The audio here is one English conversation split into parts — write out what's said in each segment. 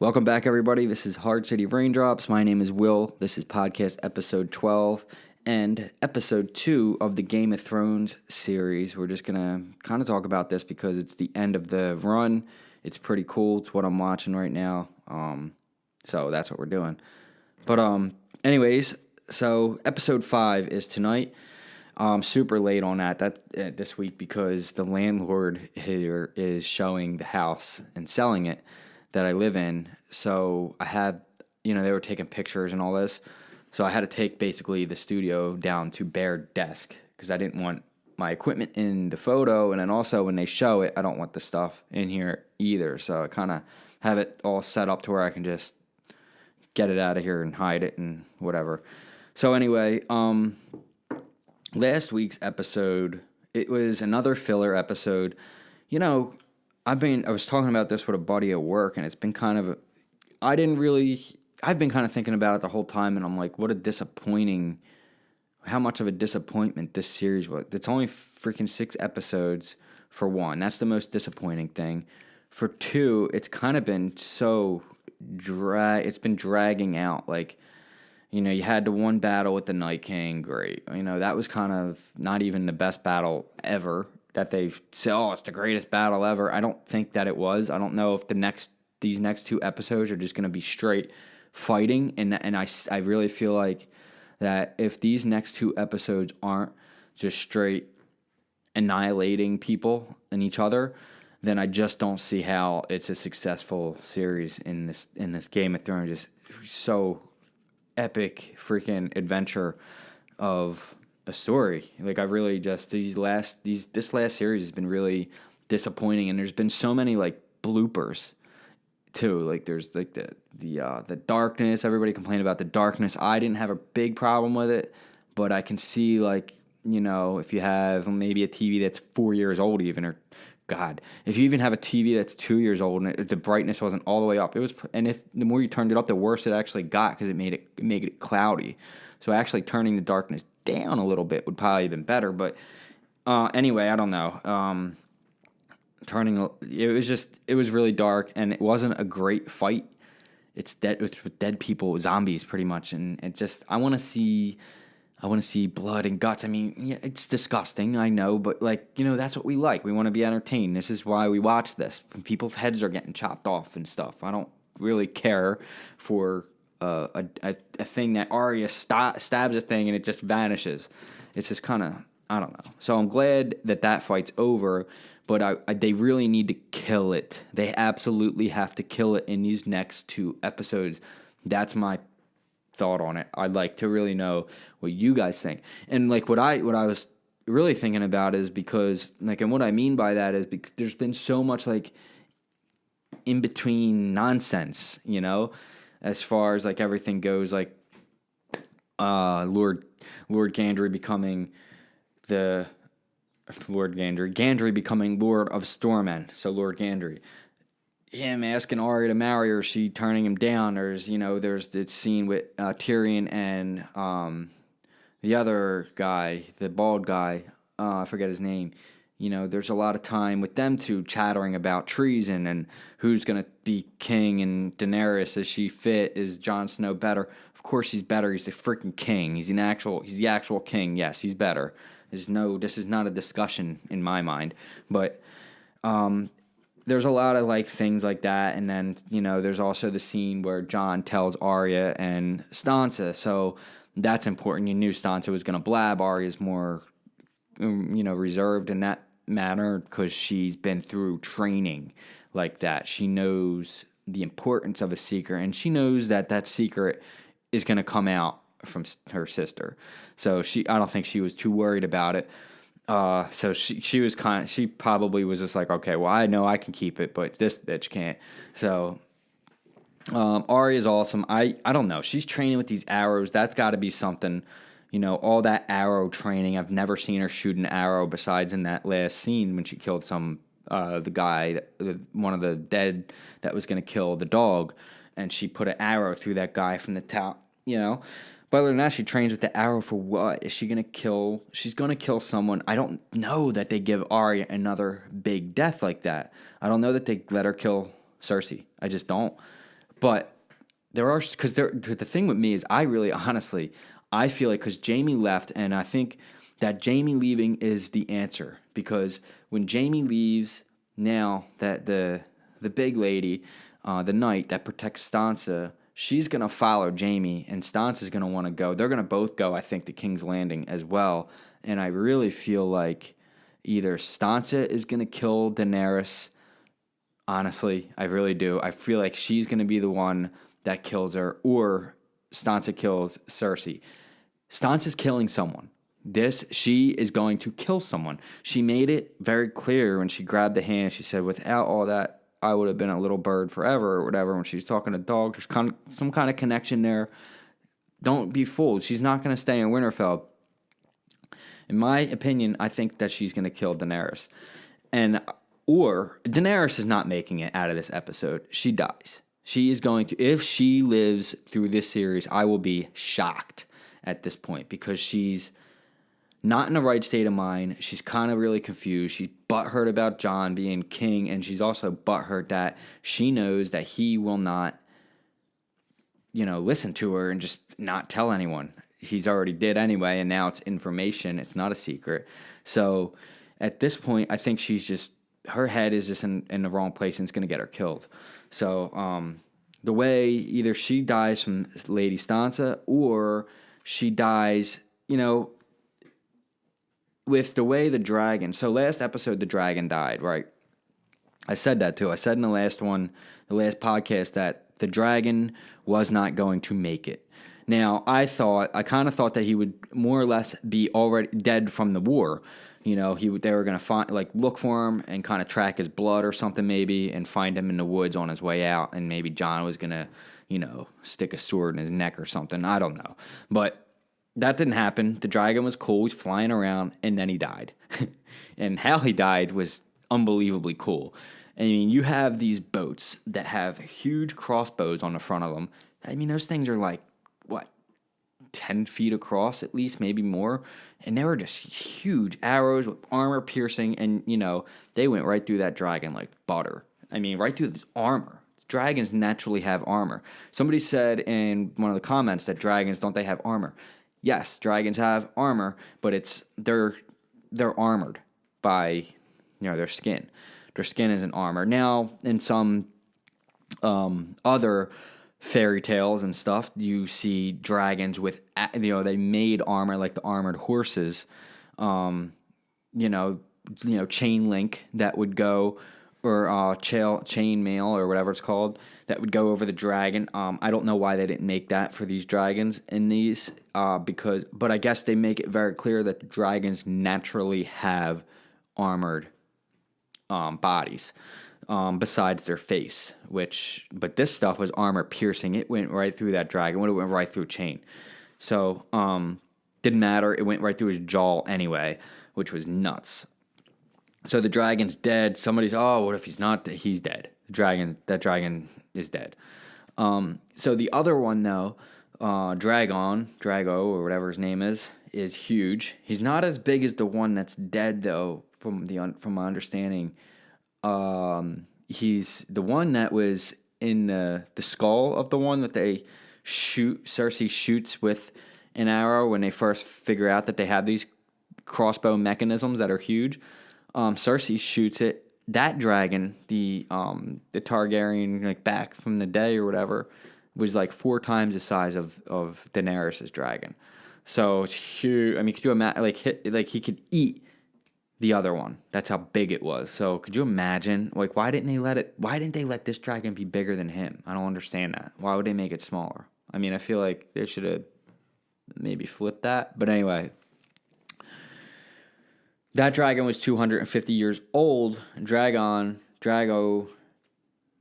Welcome back, everybody. This is Hard City Raindrops. My name is Will. This is podcast episode 12 and episode 2 of the Game of Thrones series. We're just going to kind of talk about this because it's the end of the run. It's pretty cool. It's what I'm watching right now. So that's what we're doing. But anyways, so episode 5 is tonight. Super late on that this week because the landlord here is showing the house and selling it that I live in. So I had, they were taking pictures and all this. So I had to take basically the studio down to bare desk because I didn't want my equipment in the photo. And then also when they show it, I don't want the stuff in here either. So I kind of have it all set up to where I can just get it out of here and hide it and whatever. So anyway, last week's episode, it was another filler episode. I was talking about this with a buddy at work, and it's been I've been kind of thinking about it the whole time, and I'm like, how much of a disappointment this series was. It's only freaking 6 episodes for one. That's the most disappointing thing. For 2, it's kind of been it's been dragging out. Like, you had the one battle with the Night King, great. That was kind of not even the best battle ever. That they've said, it's the greatest battle ever. I don't think that it was. I don't know if these next 2 episodes are just going to be straight fighting. And I really feel like that if these next 2 episodes aren't just straight annihilating people and each other, then I just don't see how it's a successful series in this Game of Thrones. Just so epic freaking adventure of a story. Like, I really just this last series has been really disappointing, and there's been so many like bloopers too. Like, there's like the darkness. Everybody complained about the darkness. I didn't have a big problem with it, but I can see, like, if you have maybe a TV that's 4 years old even, or God, if you even have a TV that's 2 years old and the brightness wasn't all the way up, and if the more you turned it up, the worse it actually got because it made it cloudy. So actually turning the darkness down a little bit would probably have been better. But anyway, I don't know. It was really dark, and it wasn't a great fight. It's with dead people, zombies, pretty much, and I want to see blood and guts. I mean, yeah, it's disgusting, I know, but that's what we like. We want to be entertained. This is why we watch this. When people's heads are getting chopped off and stuff. I don't really care for a thing that Arya stabs a thing and it just vanishes. It's just kind of, I don't know. So I'm glad that fight's over, but they really need to kill it. They absolutely have to kill it in these next 2 episodes. That's my thought on it. I'd like to really know what you guys think. And like what I was really thinking about is because, like, and what I mean by that is because there's been so much like in between nonsense, as far as like everything goes, like Lord Gendry becoming Gendry becoming Lord of Stormend. So Lord Gendry, him asking Arya to marry her, she turning him down. There's the scene with Tyrion and the other guy, the bald guy, I forget his name. There's a lot of time with them two chattering about treason and who's going to be king, and Daenerys, is she fit? Is Jon Snow better? Of course he's better. He's the freaking king. He's the actual king. Yes, he's better. This is not a discussion in my mind. But there's a lot of like things like that, and then there's also the scene where Jon tells Arya and Sansa, so that's important. You knew Sansa was going to blab. Arya's more reserved in that manner because she's been through training like that. She knows the importance of a secret, and she knows that secret is going to come out from her sister. So I don't think she was too worried about it. So she probably was just like, okay, well, I know I can keep it, but this bitch can't. So Arya's awesome. I don't know. She's training with these arrows. That's got to be something. All that arrow training. I've never seen her shoot an arrow besides in that last scene when she killed the guy, one of the dead that was going to kill the dog, and she put an arrow through that guy from the top, But other than that, she trains with the arrow for what? Is she going to kill? She's going to kill someone. I don't know that they give Arya another big death like that. I don't know that they let her kill Cersei. I just don't. But there are, because the thing with me is I really, honestly, I feel like because Jamie left, and I think that Jamie leaving is the answer. Because when Jamie leaves, now that the big lady, the knight that protects Sansa, she's going to follow Jamie, and Sansa's going to want to go. They're going to both go, I think, to King's Landing as well. And I really feel like either Sansa is going to kill Daenerys. Honestly, I really do. I feel like she's going to be the one that kills her, or Sansa kills Cersei. Sansa's killing someone. She is going to kill someone. She made it very clear when she grabbed the hand. She said, without all that, I would have been a little bird forever or whatever. When she's talking to Dog, there's some kind of connection there. Don't be fooled. She's not going to stay in Winterfell. In my opinion, I think that she's going to kill Daenerys. Or Daenerys is not making it out of this episode. She dies. She is going to, if she lives through this series, I will be shocked at this point because she's not in the right state of mind. She's kind of really confused. She's butthurt about Jon being king, and she's also butthurt that she knows that he will not, listen to her and just not tell anyone. He's already did anyway, and now it's information. It's not a secret. So at this point, I think her head is just in the wrong place, and it's going to get her killed. So the way either she dies from Lady Sansa or she dies, with the way the dragon. So last episode, the dragon died, right? I said that too. I said in the last podcast, that the dragon was not going to make it. Now, I kind of thought that he would more or less be already dead from the war. They were going to look for him and kind of track his blood or something maybe and find him in the woods on his way out. And maybe Jon was going to, stick a sword in his neck or something. I don't know. But that didn't happen. The dragon was cool. He's flying around, and then he died. And how he died was unbelievably cool. I mean, you have these boats that have huge crossbows on the front of them. I mean, those things are like, 10 feet across at least, maybe more. And they were just huge arrows with armor piercing. And, they went right through that dragon like butter. I mean, right through this armor. Dragons naturally have armor. Somebody said in one of the comments that dragons, don't they have armor? Yes, dragons have armor, but they're armored by their skin. Their skin isn't armor. Now, in some other fairy tales and stuff, you see dragons with they made armor like the armored horses. Chain link that would go, or chain mail or whatever it's called, that would go over the dragon. I don't know why they didn't make that for these dragons in these, but I guess they make it very clear that dragons naturally have armored bodies, besides their face, but this stuff was armor piercing. It went right through that dragon. It went right through a chain. So, didn't matter. It went right through his jaw anyway, which was nuts. So the dragon's dead. Somebody's, what if he's not dead? He's dead. That dragon is dead. So the other one, though, Drago, or whatever his name is huge. He's not as big as the one that's dead, though, from my understanding. He's the one that was in the skull of the one that Cersei shoots with an arrow when they first figure out that they have these crossbow mechanisms that are huge. Cersei shoots it. That dragon, the Targaryen, back from the day or whatever, was 4 times the size of Daenerys' dragon. So it's huge. I mean, could you imagine? He could eat the other one. That's how big it was. So could you imagine? Why didn't they let this dragon be bigger than him? I don't understand that. Why would they make it smaller? I mean, I feel like they should have maybe flipped that. But anyway. That dragon was 250 years old. Drago,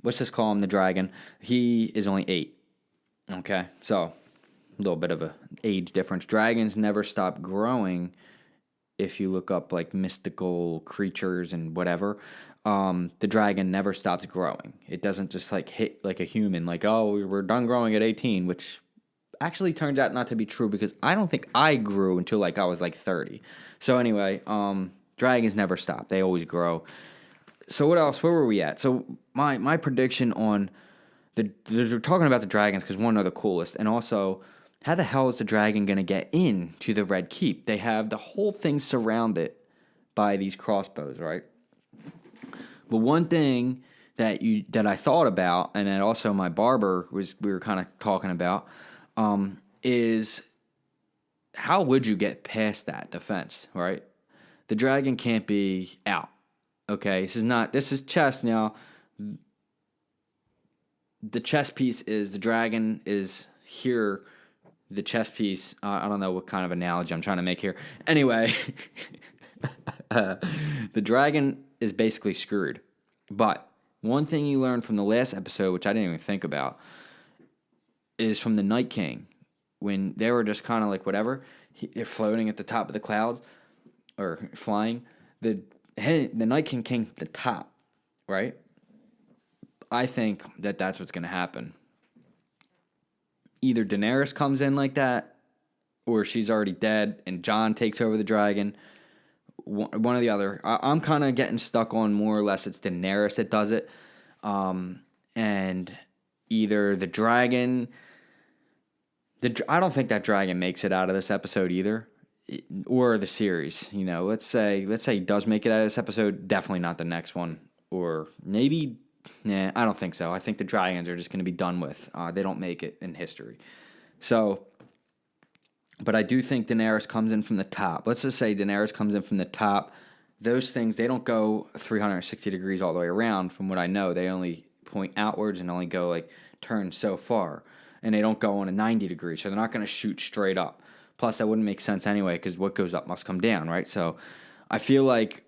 let's just call him the dragon. He is only 8. Okay, so a little bit of a age difference. Dragons never stop growing. If you look up mystical creatures and whatever, the dragon never stops growing. It doesn't just hit like a human, we're done growing at 18, which actually turns out not to be true because I don't think I grew until I was 30. So anyway, dragons never stop. They always grow. So what else? Where were we at? So my prediction on they're talking about the dragons because one, are the coolest, and also, how the hell is the dragon gonna get in to the Red Keep? They have the whole thing surrounded by these crossbows, right? But one thing that I thought about, and that also my barber we were kind of talking about, is how would you get past that defense, right? The dragon can't be out. Okay, this is chess now. The chess piece is the dragon is here. The chess piece, I don't know what kind of analogy I'm trying to make here. Anyway, the dragon is basically screwed. But one thing you learned from the last episode, which I didn't even think about, is from the Night King. When they were just kind of like whatever, they're floating at the top of the clouds, or flying. The Night King came to the top, right? I think that's what's going to happen. Either Daenerys comes in like that, or she's already dead, and Jon takes over the dragon. One or the other. I'm kind of getting stuck on more or less it's Daenerys that does it. And either the dragon... I don't think that dragon makes it out of this episode either, or the series. You know, let's say he does make it out of this episode. Definitely not the next one, or maybe. Nah, I don't think so. I think the dragons are just going to be done with. They don't make it in history. So, but I do think Daenerys comes in from the top. Let's just say Daenerys comes in from the top. Those things, they don't go 360 degrees all the way around. From what I know, they only point outwards and only go turn so far. And they don't go on a 90 degree, so they're not going to shoot straight up. Plus, that wouldn't make sense anyway, because what goes up must come down, right? So I feel like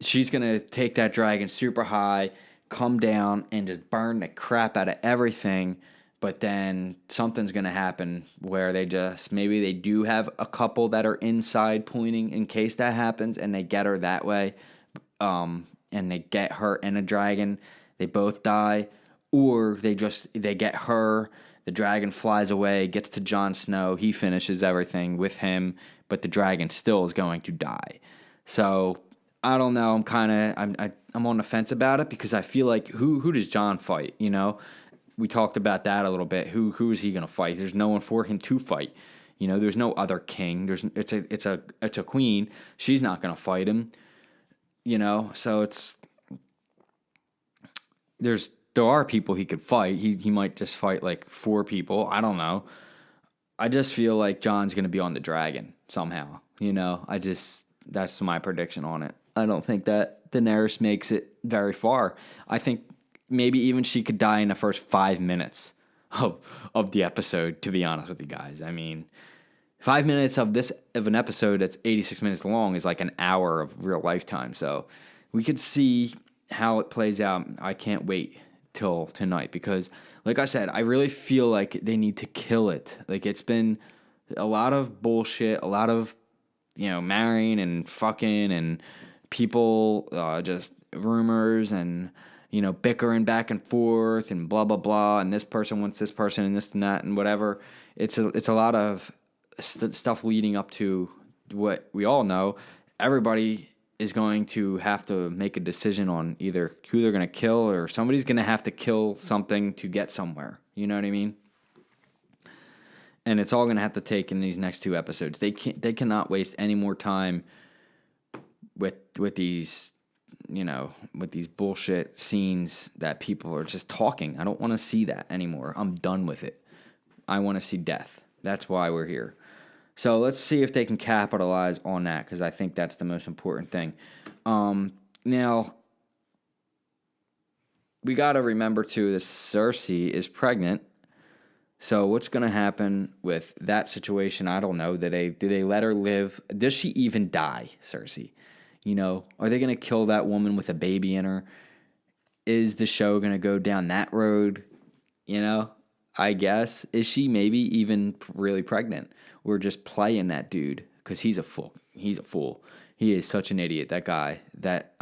she's going to take that dragon super high, come down, and just burn the crap out of everything. But then something's going to happen where maybe they do have a couple that are inside pointing in case that happens, and they get her that way. And they get her and a dragon. They both die. Or they get her, the dragon flies away, gets to Jon Snow, he finishes everything with him, but the dragon still is going to die. So I don't know. I'm on the fence about it because I feel like who does Jon fight? You know, we talked about that a little bit. Who is he going to fight? There's no one for him to fight. You know, there's no other king. It's a queen. She's not going to fight him. You know, so there are people he could fight. He might just fight 4 people. I don't know. I just feel like Jon's going to be on the dragon somehow. You know, that's my prediction on it. I don't think that Daenerys makes it very far. I think maybe even she could die in the first 5 minutes of the episode, to be honest with you guys. I mean, 5 minutes of an episode that's 86 minutes long is like an hour of real lifetime. So we could see how it plays out. I can't wait till tonight because, like I said, I really feel like they need to kill it. It's been a lot of bullshit, a lot of, marrying and fucking and people just rumors and, bickering back and forth and blah, blah, blah. And this person wants this person and this and that and whatever. It's a lot of stuff leading up to what we all know. Everybody is going to have to make a decision on either who they're going to kill or somebody's going to have to kill something to get somewhere. You know what I mean? And it's all going to have to take in these next 2 episodes. They cannot waste any more time with these, with these bullshit scenes that people are just talking. I don't want to see that anymore. I'm done with it. I want to see death. That's why we're here. So let's see if they can capitalize on that, because I think that's the most important thing. Now, we got to remember, too, that Cersei is pregnant. So what's going to happen with that situation? I don't know. Do they let her live? Does she even die, Cersei? Are they going to kill that woman with a baby in her? Is the show going to go down that road? I guess. Is she maybe even really pregnant? Or just playing that dude? Because he's a fool. He's a fool. He is such an idiot, that guy. That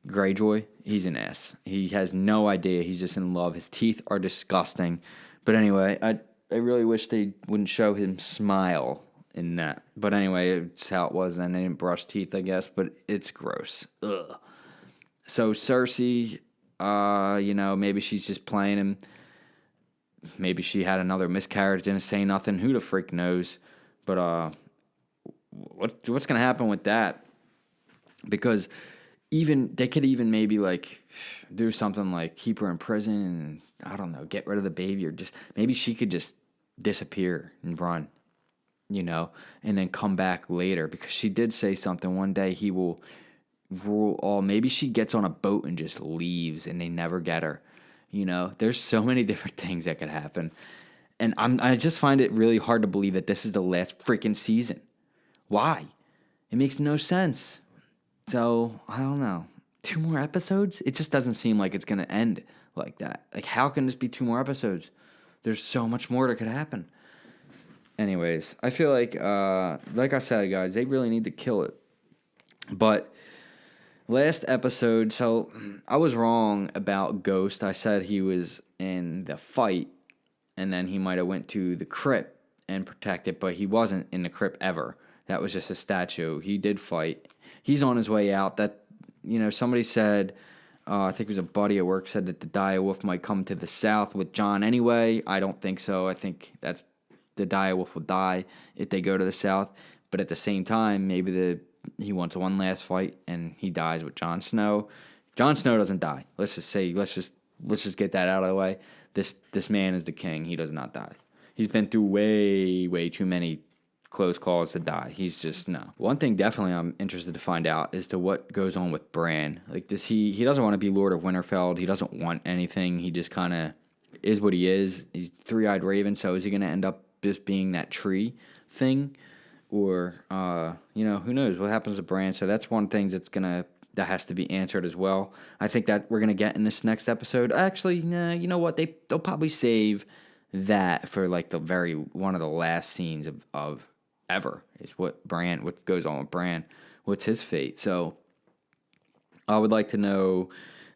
Greyjoy, he's an ass. He has no idea. He's just in love. His teeth are disgusting. But anyway, I really wish they wouldn't show him smile in that. But anyway, it's how it was. And they didn't brush teeth, I guess. But it's gross. Ugh. So Cersei, Maybe she's just playing him. Maybe she had another miscarriage, didn't say nothing. Who the freak knows? But what's gonna happen with that? Because even they could even maybe like do something like keep her in prison and I don't know, get rid of the baby, or just maybe she could just disappear and run, and then come back later, because she did say something one day he will rule all. Maybe she gets on a boat and just leaves and they never get her. There's so many different things that could happen. And I just find it really hard to believe that this is the last freaking season. Why? It makes no sense. So, I don't know. 2 more episodes? It just doesn't seem like it's going to end like that. Like, how can this be 2 more episodes? There's so much more that could happen. Anyways, I feel like I said, guys, they really need to kill it. But last episode, so I was wrong about Ghost. I said he was in the fight, and then he might have went to the crypt and protect it, but he wasn't in the crypt ever. That was just a statue. He did fight. He's on his way out. That, somebody said, I think it was a buddy at work, said that the dire wolf might come to the south with John anyway. I don't think so. I think that's the dire wolf will die if they go to the south. But at the same time, maybe he wants one last fight and he dies with Jon Snow. Jon Snow doesn't die. Let's just get that out of the way. This man is the king. He does not die. He's been through way, way too many close calls to die. He's just, no. One thing definitely I'm interested to find out is to what goes on with Bran. Like, he doesn't want to be Lord of Winterfell. He doesn't want anything. He just kind of is what he is. He's three-eyed raven, so is he going to end up just being that tree thing? Or, who knows what happens to Bran. So that's one thing that has to be answered as well. I think that we're going to get in this next episode. Actually, nah, you know what? They'll probably save that for like one of the last scenes of ever, is what goes on with Bran, what's his fate. So I would like to know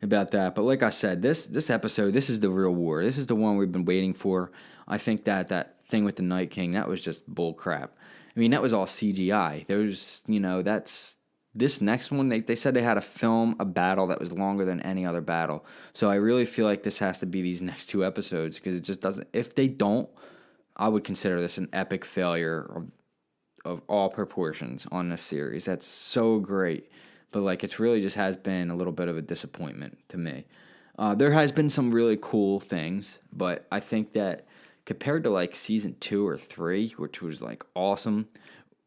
about that. But like I said, this episode, this is the real war. This is the one we've been waiting for. I think that thing with the Night King, that was just bull crap. I mean, that was all CGI. There's, that's this next one. They said they had to film a battle that was longer than any other battle. So I really feel like this has to be these next 2 episodes, because it just doesn't. If they don't, I would consider this an epic failure of all proportions on this series. That's so great. But like, it's really just has been a little bit of a disappointment to me. There has been some really cool things, but I think that compared to like season 2 or 3, which was like awesome,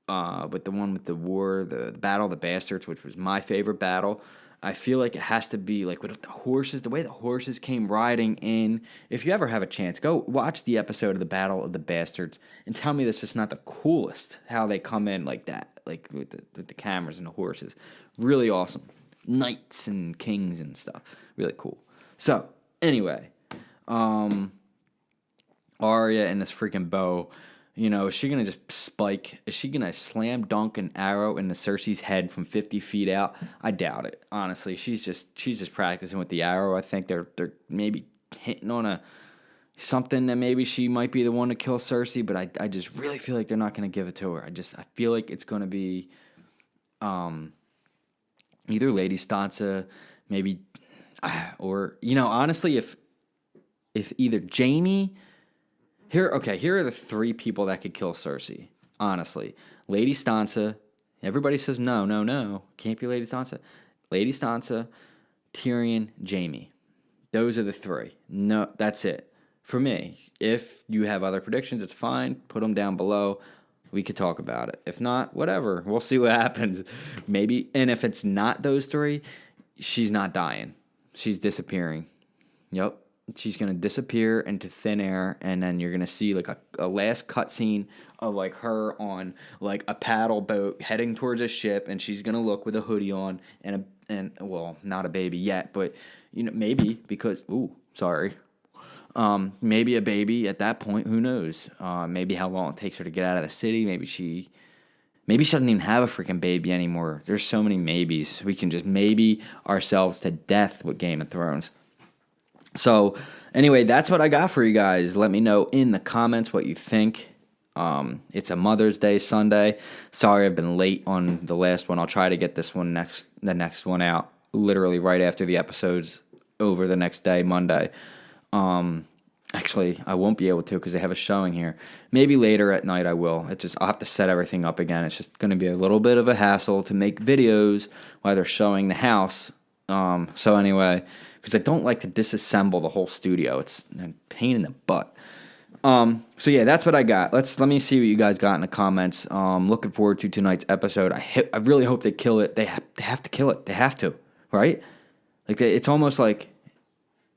with the one with the war, the Battle of the Bastards, which was my favorite battle, I feel like it has to be like with the horses, the way the horses came riding in. If you ever have a chance, go watch the episode of the Battle of the Bastards and tell me this is not the coolest, how they come in like that, like with the cameras and the horses. Really awesome. Knights and kings and stuff. Really cool. So, anyway, Arya and this freaking bow, is she going to just spike? Is she going to slam dunk an arrow into Cersei's head from 50 feet out? I doubt it, honestly. She's just practicing with the arrow. I think they're maybe hitting on something that maybe she might be the one to kill Cersei, but I just really feel like they're not going to give it to her. I feel like it's going to be either Lady Sansa, maybe, or, honestly, if either Jaime. Here are the 3 people that could kill Cersei, honestly. Lady Sansa. Everybody says no. Can't be Lady Sansa. Lady Sansa, Tyrion, Jaime. Those are the 3. No, that's it. For me, if you have other predictions, it's fine. Put them down below. We could talk about it. If not, whatever. We'll see what happens. Maybe. And if it's not those 3, she's not dying. She's disappearing. Yep. She's going to disappear into thin air, and then you're going to see like a last cutscene of like her on like a paddle boat heading towards a ship, and she's going to look with a hoodie on and well, not a baby yet, but maybe because maybe a baby at that point, who knows? Maybe how long it takes her to get out of the city. Maybe she doesn't even have a freaking baby anymore. There's so many maybes. We can just maybe ourselves to death with Game of Thrones. So, anyway, that's what I got for you guys. Let me know in the comments what you think. It's a Mother's Day Sunday. Sorry I've been late on the last one. I'll try to get the next one out literally right after the episode's over the next day, Monday. Actually, I won't be able to because they have a showing here. Maybe later at night I will. I'll have to set everything up again. It's just going to be a little bit of a hassle to make videos while they're showing the house. So anyway, because I don't like to disassemble the whole studio. It's a pain in the butt. So yeah, that's what I got. Let me see what you guys got in the comments. Looking forward to tonight's episode. I really hope they kill it. They have to kill it. They have to, right? Like it's almost like,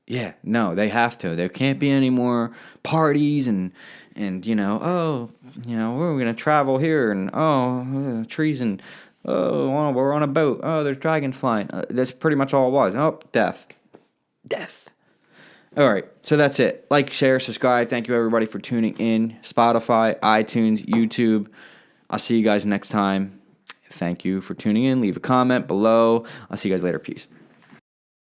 yeah, no, they have to. There can't be any more parties and we're gonna travel here and trees and we're on a boat. Oh, there's dragons flying. That's pretty much all it was. Oh, death. All right, so that's it. Like, share, subscribe. Thank you, everybody, for tuning in. Spotify, iTunes, YouTube. I'll see you guys next time. Thank you for tuning in. Leave a comment below. I'll see you guys later. Peace.